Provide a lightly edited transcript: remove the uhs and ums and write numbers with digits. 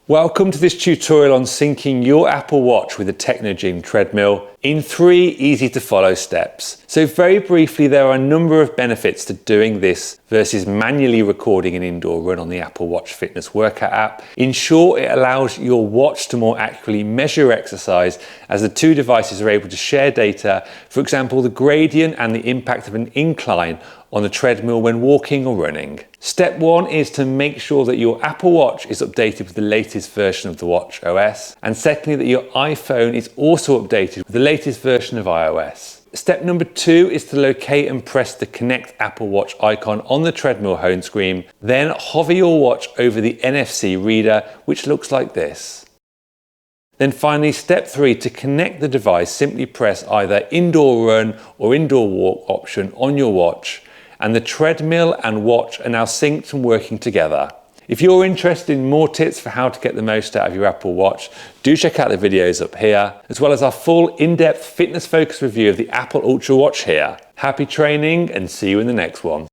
Welcome to this tutorial on syncing your Apple Watch with the Technogym treadmill in 3 easy to follow steps. So very briefly, there are a number of benefits to doing this versus manually recording an indoor run on the Apple Watch fitness workout app. In short, it allows your watch to more accurately measure exercise as the two devices are able to share data, for example, the gradient and the impact of an incline on the treadmill when walking or running. Step 1 is to make sure that your Apple Watch is updated with the latest version of the watchOS, and secondly that your iPhone is also updated with the latest version of iOS. Step number 2 is to locate and press the Connect Apple Watch icon on the treadmill home screen, then hover your watch over the NFC reader, which looks like this. Then finally, step 3, to connect the device, simply press either indoor run or indoor walk option on your watch, and the treadmill and watch are now synced and working together. If you're interested in more tips for how to get the most out of your Apple Watch, do check out the videos up here, as well as our full in-depth fitness focused review of the Apple Ultra Watch here. Happy training and see you in the next one.